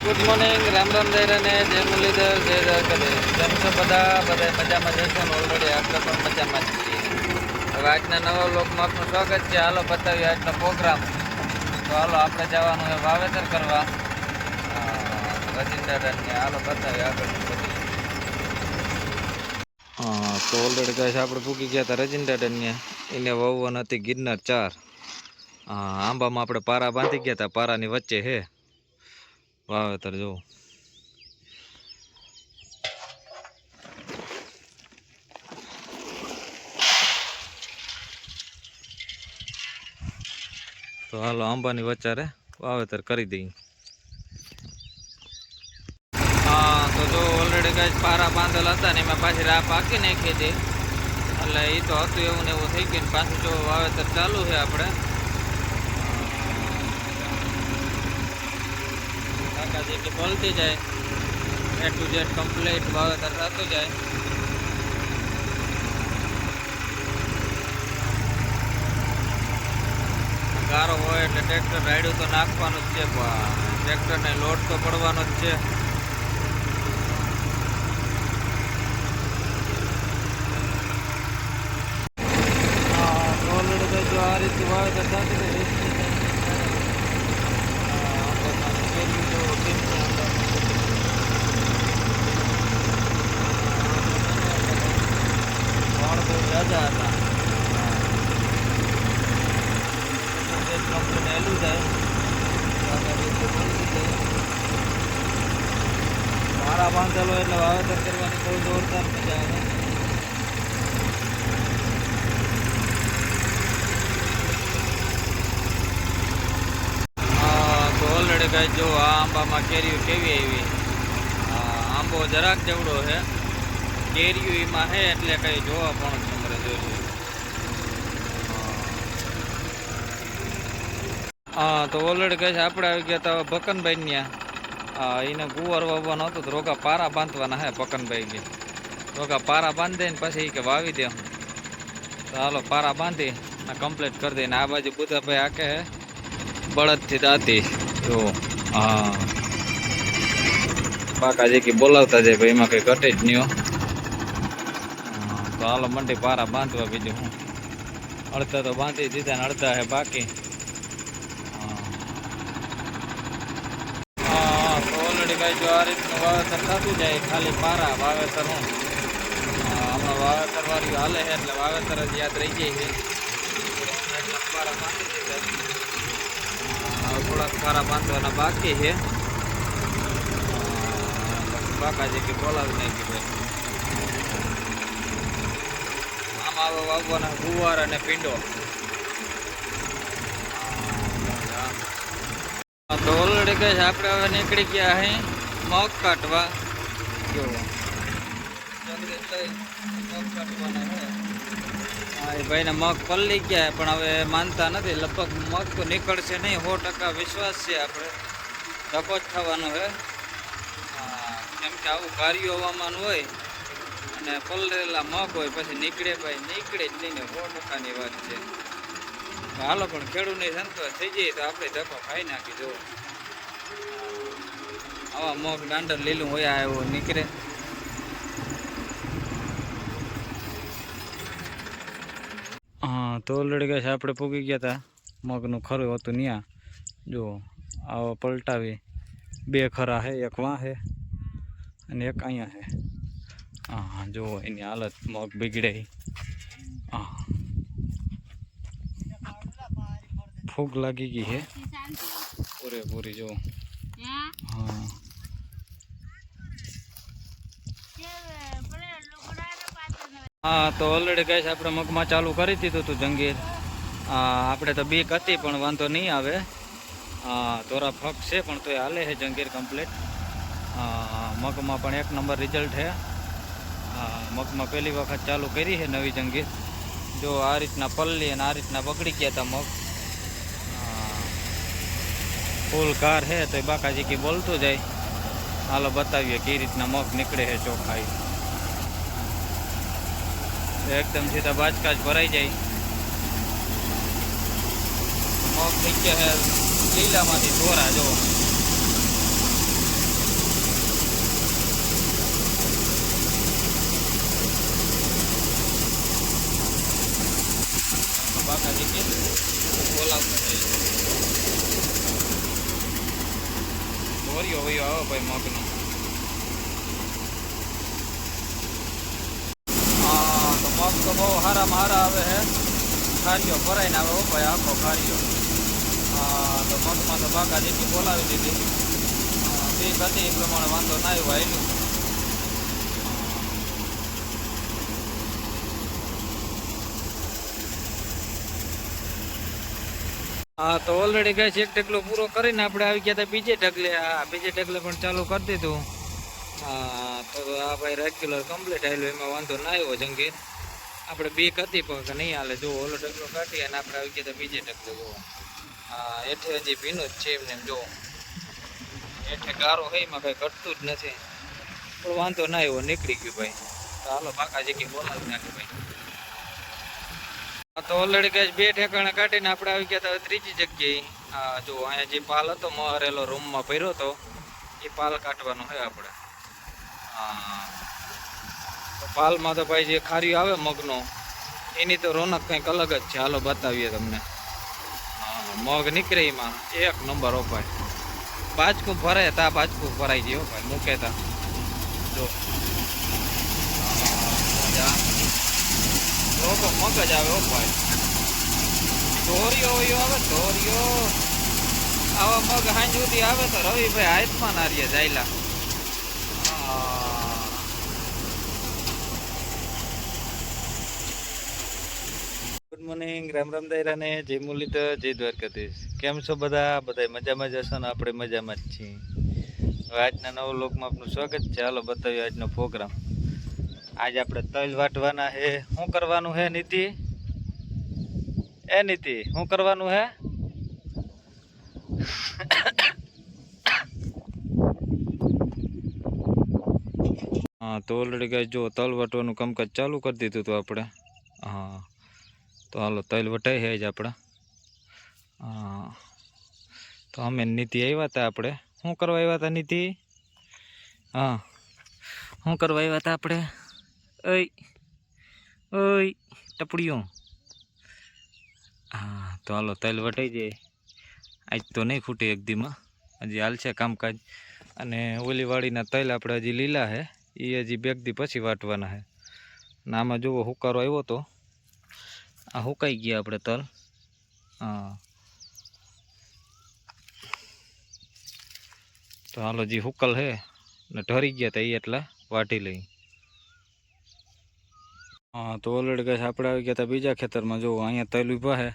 Good morning, Ram Ram દૈરા ને જય મુરલીધર, જય દ્વારકાધીશ. કેમ છો બધા મજામાં જશો ને? ઓલરેડી આપણે પણ મજામાં જ છીએ. હવે આજના નવા વ્લોગમાં આપનું સ્વાગત છે. હાલો બતાવીએ આજનો પ્રોગ્રામ. તો હાલો આપણે જવાનું છે વાવેતર કરવા રજિંદાદાને. હાલો બતાવીએ આગળનું બધું. હા, તો ઓલરેડી ગાઈસ આપણે પૂકી ગયા હતા રજિંદાદાને. એને વાવવાના હતી ગિરનાર 4. આંબામાં આપણે પારા બાંધી ગયા હતા. પારાની વચ્ચે હે વાવેતર. જો તો હાલો આંબાની વચ્ચે વાવેતર કરી દઈએ. હા, તો જો ઓલરેડી ગાઈસ પારા બાંધેલા હતા ને એમાં પાછી રાહ પાકી નાખી હતી. એટલે એ તો હતું એવું ને એવું થઈ ગયું ને પાછું જો વાવેતર ચાલુ છે. આપણે કાકાજી કે બોલતી જાય A to Z કમ્પ્લીટ વાવેતર થતું જાય. ગારો હોય એટલે ટ્રેક્ટર રાયડું તો નાખવાનું જ છે. ટ્રેક્ટરને લોડ તો પડવાનો જ છે. ઓલરેડી જો આ રીતે વાવેતર થતું રાજા હતા કંપની હેલું જાય મારા બાંધેલો એટલે વાવેતર કરવાની બહુ જોરદાર મજા આવે. તો ઓલરેડી ગાય જો આ આંબામાં કેરીઓ કેવી આવી. આંબો જરાક જેવડો છે, કેરીઓ એમાં છે એટલે કઈ જોવા પણ તમારે જોયું. હા, તો ઓલરેડી કહે છે આપણે આવી ગયા હતા ભકનભાઈ ત્યાં. એને ગુવાર વાવવાનો હતો તો રોગા પારા બાંધવાના હે. ભકનભાઈ કે રોગા પારા બાંધી દે ને પછી કે વાવી દે. તો હાલો પારા બાંધી કમ્પ્લીટ કરી દઈને આ બાજુ બુધાભાઈ આકે હે બળદથી દાતી. જો હા, કાકાજી કે બોલાવતા જાય ભાઈ, એમાં કઈ ઘટે જ નહીં. તો હાલો મંડી પારા બાંધવા. બીજું હું અડધા તો બાંધી દીધા ને અડધા હે બાકી. જો આ રીતનું વાવેતર થતું જાય, ખાલી પારા વાવેતર હું હમણાં વાવેતર વાળી હાલે છે એટલે વાવેતર જ યાદ રહી જાય છે. પારા બાંધી દીધા, થોડાક પારા બાંધવાના બાકી છે. કાકાજી કે બોલાવી નાખી ભાઈ. આમાં વાવવાના ગુવાર અને પીંડો. તો ઓલરેડી કહે છે આપણે હવે નીકળી ગયા હે મગ કાઢવા. જો મગ કાઢવાના હે. હા, એ ભાઈને મગ પલ્લી ગયા પણ હવે માનતા નથી. લગભગ મગ તો નીકળશે નહીં, 100% વિશ્વાસ છે. આપણે ધક્કો જ થવાનો છે. કેમ કે આવું કાર્યો હવામાન હોય અને પલળેલા મગ હોય પછી નીકળે ભાઈ, નીકળે જ નહીં ને 100%ની વાત છે. હાલો પણ ખેડૂતની સંતોષ થઈ જાય તો આપણે ધક્કો ખાઈ નાખી. જો આવા મગ દાંડર લીલું હોય એવું નીકળે. હા, તો ઓલરેડી કહે છે આપણે પૂગી ગયા હતા મગનું ખરું હતું ત્યાં. જો આવો પલટાવી 2 ખરા છે, એક વાં છે અને એક અહીંયા છે. હા, જો એની હાલત મગ બગડે. હા, ફૂગ લાગી ગઈ છે પૂરેપૂરી. જો હા, હા, તો ઓલરેડી કહે છે આપણે મગમાં ચાલુ કરી દીધું હતું જંગીર. આપણે તો બીક હતી પણ વાંધો નહીં આવે. થોડા ફક છે પણ તો એ હાલે છે જંગીર કમ્પ્લીટ. મગમાં પણ 1 નંબર રિઝલ્ટ છે. મગમાં પહેલી વખત ચાલુ કરી છે નવી જંગીર. જો આ રીતના પલ્લી અને આ રીતના બગડી ગયા હતા મગ. ફૂલ કાર છે તો એ બાકાજી કે બોલતું જાય. હાલો બતાવીએ કઈ રીતના મગ નીકળે છે ચોખાઈ. એકદમ સીધા બાજકા જ ભરાઈ જાય. મગ નીચે છે લીલામાંથી ધોરા. જો ધોરિયો વયો આવે ભાઈ મગનો. હા તો મગ તો બહુ સારામાં સારા આવે છે. ખારીઓ ભરાઈને આવે હો ભાઈ, આખો ખારીઓ. હા તો મગમાં તો બાકા જેટલી બોલાવી દીધી. બીક હતી એ પ્રમાણે વાંધો ના આવ્યો આવેલું. હા તો ઓલરેડી ગઈ એક ઢગલો પૂરો કરીને આપણે આવી ગયા હતા બીજે ઢગલે. હા બીજે ઢગલે પણ ચાલુ કરી દીધું. હા તો આ ભાઈ રેગ્યુલર કમ્પ્લીટ આવેલું, એમાં વાંધો ના આવ્યો જંગીર. આપણે બીક હતી પણ નહીં હાલે. જો ઓલો ઢગલો કાઢી અને આપણે આવી ગયા હતા બીજે ઢગલે. જુઓ હા હેઠે હજી ભીનું જ છે એમને. જો હેઠે ગારો હોય એમાં કંઈ ઘટતું જ નથી. પણ વાંધો ના આવ્યો, નીકળી ગયું ભાઈ. તો હાલો બાકા જગ્યાએ બોલાવી નાખે ભાઈ. તો ઓલરેડી કઈ બે ઠેકાણે કાઢીને આપણે આવી ગયા હતા ત્રીજી જગ્યાએ. હા જો અહીંયા જે પાલ હતો મરેલો રૂમમાં ભર્યો હતો એ પાલ કાઢવાનો છે આપણે. હા તો પાલમાં તો ભાઈ જે ખારી આવે મગનો એની તો રોનક કંઈક અલગ જ છે. હાલો બતાવીએ તમને. હા મગ નીકળે એમાં એક નંબર હો ભાઈ. બાજકું ભરાય તા બાજકું ભરાઈ ગયો ભાઈ, મૂકે તા. જો મગ જ આવે હો ભાઈ. ધોરિયો વયો આવે, ધોરિયો આવા મગ હાંજ સુધી આવે તો રવિભાઈ હાથમાં ના રહીએ જાયલા. ગુડ મોર્નિંગ, રામ રામ દાયરા ને જય મુરલીધર, જય દ્વારકાધીશ. કેમ છો બધા? બધા મજામાં જ હશો ને? આપણે મજામાં જ છીએ. હવે આજના નવા લોકમાં આપનું સ્વાગત છે. હાલો બતાવીએ આજનો પ્રોગ્રામ. આજ આપણે તલ વાટવાના છે. શું કરવાનું છે નીતિ? એ નીતિ શું કરવાનું છે? હા તો ઓલરેડી ગાય જો તલ વાટવાનું કામકાજ ચાલુ કરી દીધું હતું આપણે. હા તો હાલો તલ વટાઈ છે જ આપણે. હા તો અમે નીતિ આવ્યા હતા. આપણે શું કરવા આવ્યા હતા નીતિ? હા શું કરવા આવ્યા હતા આપણે? ઓય ઓય ટપડીઓ. હા તો હાલો તલ વટાઈ જાય. આજ તો નહીં ખૂટે એક દીમાં, હજી હાલશે કામકાજ. અને ઓલી વાડીના તલ આપણે હજી લીલા છે, એ હજી બે દી પછી વાટવાના છે. અને આમાં જુઓ હુકારો આવ્યો તો આ હુકાઈ ગયા આપણે તલ. હા તો હાલો જે હુકલ છે ને ઢરી ગયા હતા એ એટલા વાટી લઈ. હા તો ઓલરેડી કઈ આપણે આવી ગયા હતા બીજા ખેતરમાં. જુઓ અહીંયા તલ ઊભા છે.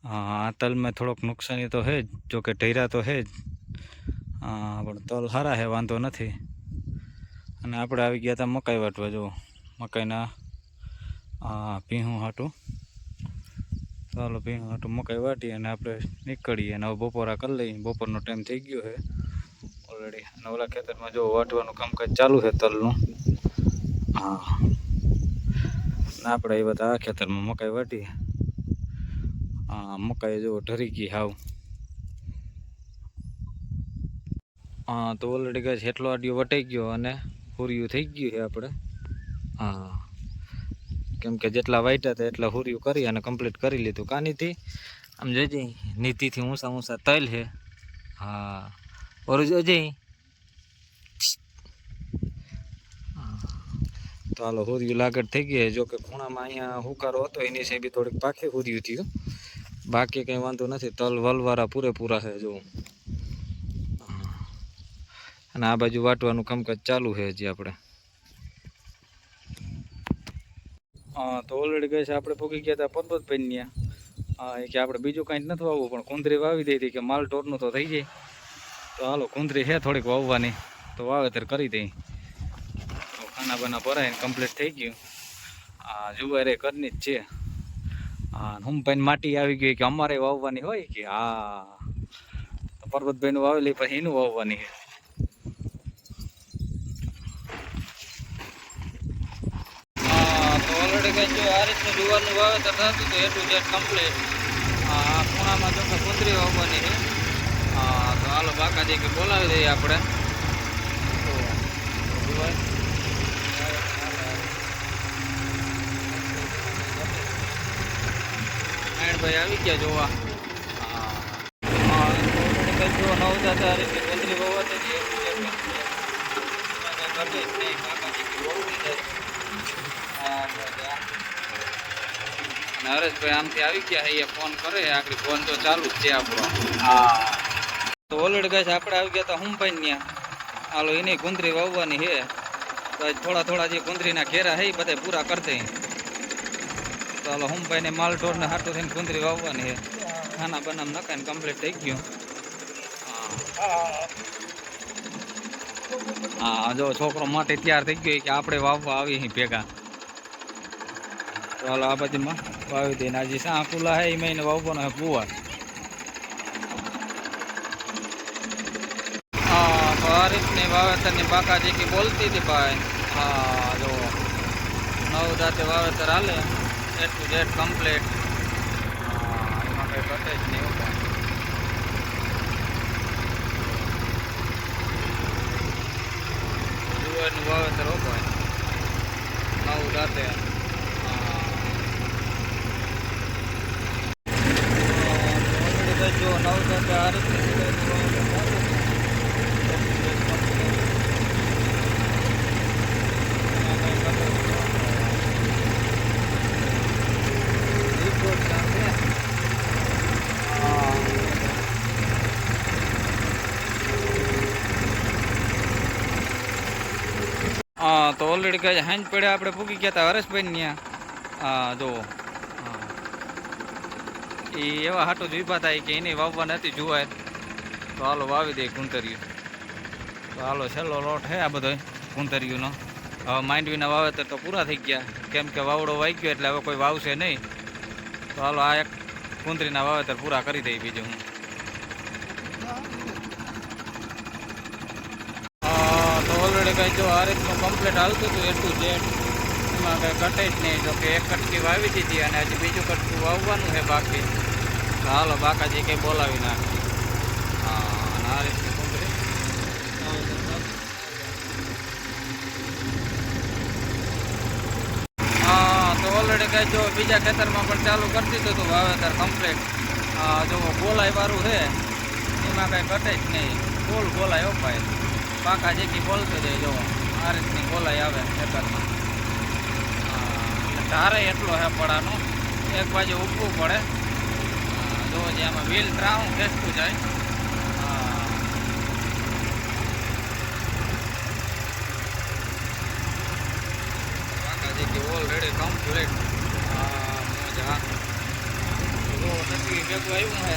હા આ તલમાં થોડોક નુકસાની તો છે જ, જોકે ઢર્યા તો છે જ. હા પણ તલ સારા છે, વાંધો નથી. અને આપણે આવી ગયા હતા મકાઈ વાટવા. જુઓ મકાઈના ભીહું હાટું. ચાલો ભીહું હાટું મકાઈ વાટી અને આપણે નીકળીએ. અને હવે બપોરા કરી લઈએ. બપોરનો ટાઈમ થઈ ગયો છે ઓલરેડી. અને ઓલા ખેતરમાં જો વાટવાનું કામકાજ ચાલુ છે તલનું. હા ને આપણે એ બધા આ ખેતરમાં મકાઈ વાટી. હા મકાઈ જો ઢરી ગઈ હાવ. હા તો ઓલરેડી ગઈ એટલો આડિયો વટાઈ ગયો અને હુરિયું થઈ ગયું છે આપણે. હા કેમ કે જેટલા વાટ્યા હતા એટલા હુરિયું કરી અને કમ્પ્લીટ કરી લીધું. કાનીથી આમ જોજે નીતિથી ઊંચા ઊંચા તલ છે. હા ઓરું જોજે. તો હાલો હુરિયું લાગડ થઈ ગઈ. જો કે ખૂણામાં અહીંયા હુકારો હતો એની સાહેબી થોડીક પાખી હુરિયું થયું. બાકી કંઈ વાંધો નથી. તલ વલવારા પૂરેપૂરા છે જો. અને આ બાજુ વાટવાનું કામકાજ ચાલુ છે હજી આપણે. હા તો ઓલરેડી કહે છે આપણે પૂગી ગયા હતા પરબતભાઈ ત્યાં. હા એ કે આપણે બીજું કાંઈ નથી વાવવું પણ કુંદરી વાવી દઈ હતી કે માલ ઢોરનું તો થઈ જાય. તો હાલો કુંદરી છે થોડીક વાવવાની તો વાવેતર કરી દઈ. ખાના બાના ભરાઈને કમ્પ્લીટ થઈ ગયું. હા જુવાર એ કરની જ છે. હા હુંભાઈને માટી આવી ગઈ કે અમારે વાવવાની હોય કે. હા તો પરબતભાઈનું વાવેલી પછી એનું વાવવાની છે. તો ઓલરેડી કંઈ જો આ રીતનું જુવારનું વાવેતર થતું તો એટલું જેટ કમ્પ્લીટ. આ ખૂણામાં જો કે કુંદરી વાવવાની છે. હા તો હાલો બાકા જે કે બોલાવી દઈએ આપણે. ભાઈ આવી ગયા જોવા. હા ઓલરેડી કંઈ જો 9 આ રીતની કુંદરી વાવતી હરેશભાઈ આમથી આવી ગયા છે, એ ફોન કરે આગળ ફોન તો ચાલુ જ છે આપણો. હા તો ઓલરેડી ગાઈસ આપણે આવી ગયા હતા હુંભાઈ ત્યાં. હાલો એની ગુંદરી વાવવાની છે, તો થોડા થોડા જે ગુંદરીના ઘેરા છે એ બધા પૂરા કરી દઈએ. તો હાલો હુંભાઈને માલ ઢોરને હાટું થઈને ગુંદરી વાવવાની છે. ખાના બનામ નખાઈને કમ્પ્લીટ થઈ ગયું. હા જો છોકરો માટે તૈયાર થઈ ગયો કે આપણે વાવવા આવી અહીં ભેગા. તો હાલો આ બધીમાં વાવી દઈને આજે શા ખુલ્લા છે એ મહિને વાવવાનો છે ગુવાર. હા તો આ રીતની વાવેતરની બાકાજી કે બોલતી હતી ભાઈ. હા જો 9 દાંતે વાવેતર હાલે, એટલું જેટ કમ્પ્લીટ. હા એમાં કંઈ ઘટે જ નહીં એવું કાંઈ. જુવારનું વાવેતર હો ભાઈ 9 દાંતે. જો 9 દાંતે આ રીતની હા તો ઓલરેડી કહે હાંજ પડે આપણે પૂકી ગયા હતા હરેશભાઈ ત્યાં. હા જો એ એવા હાટું જ ઊભા થાય કે એની વાવવા નથી જુવાય. તો હાલો વાવી દે કુંતરિયું. તો હાલો છેલ્લો લોટ છે આ બધો કુંતરિયુંનો. હવે માંડવીના વાવેતર તો પૂરા થઈ ગયા, કેમ કે વાવડો વાઈ ગયો એટલે હવે કોઈ વાવશે નહીં. તો હાલો આ એક કુંતરીના વાવેતર પૂરા કરી દઈએ બીજું હું. તો ઓલરેડી કંઈ જો આ રીતનું કમ્પ્લીટ હાલતું હતું એટલું જેટ, એમાં કંઈ ઘટે જ નહીં. જો કે એક કટકી વાવી દીધી અને હજી બીજું કટકું વાવવાનું છે બાકી. તો હાલો બાકાજી કંઈ બોલાવી નાખે. હા અને આ રીતની કુંતરી. હા તો ઓલરેડી કંઈ જો બીજા ખેતરમાં પણ ચાલુ કરી દીધું હતું વાવેતર કમ્પ્લીટ. હા જો ગોલાઈ વાળું છે એમાં કંઈ ઘટે જ નહીં. ગોલ ગોલાઈ હો ભાઈ, પાકા જેકી બોલતો જાય. જો આ રીતની ગોલાઈ આવે ખેતરમાં. ધારે એટલો હે પડાનો, એક બાજુ ઊભવું પડે. જો જે આમાં વ્હીલ ત્રાવું ખેંચતું જાય. પાકા જેકી ઓલરેડી કમ્પ્લીટ. મજા જો તકવી ભેગું આવ્યું છે.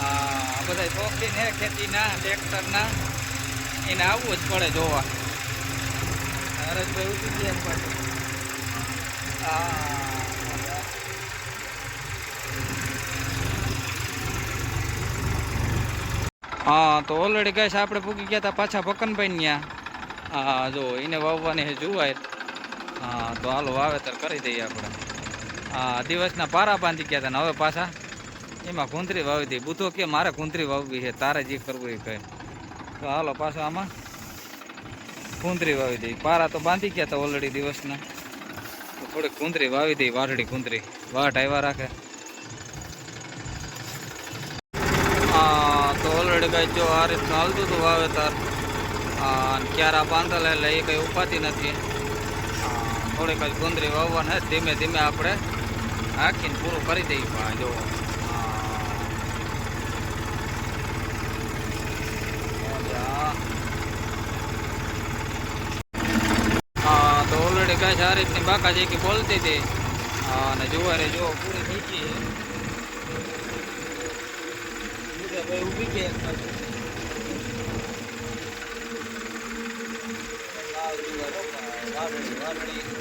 આ બધા શોખીન હે ખેતીના ટ્રેક્ટરના, એને આવવું જ પડે જોવા. હરેશભાઈ ઉઠી ગયા પાછું. હા તો ઓલરેડી ગેસ આપણે પૂકી ગયા હતા પાછા ભકનભાઈ ત્યાં. હા જો એને વાવવાની છે જુવાર. હા તો હાલો વાવેતર કરી દઈએ આપણે. હા દિવસના પારા બાંધી ગયા હતા ને હવે પાછા એમાં કુંતરી વાવી દઈએ. બુધો કે મારે કુંતરી વાવવી છે, તારે જે કરવું એ કહે. તો હાલો પાછો આમાં કુંતરી વાવી દઈએ. પારા તો બાંધી ગયા હતા ઓલરેડી દિવસના, તો થોડીક કુંતરી વાવી દઈએ. વાઢડી કુંતરી વાટ આવ્યા રાખે. હા તો ઓલરેડી કંઈ જો આ રીતનું હાલતું હતું વાવેતર. ક્યારા બાંધેલા એટલે એ કંઈ ઉપાતી નથી. થોડીક જ કુંતરી વાવવાના ધીમે ધીમે આપણે આખીને પૂરું કરી દઈએ. જો તો ઓલરેડી કાંઈ આ રીતની બાકા જેકી બોલતી હતી. અને જુવારે જો પૂરી થઈ ગઈ. ભાઈ ઊભી ગયા વાદળી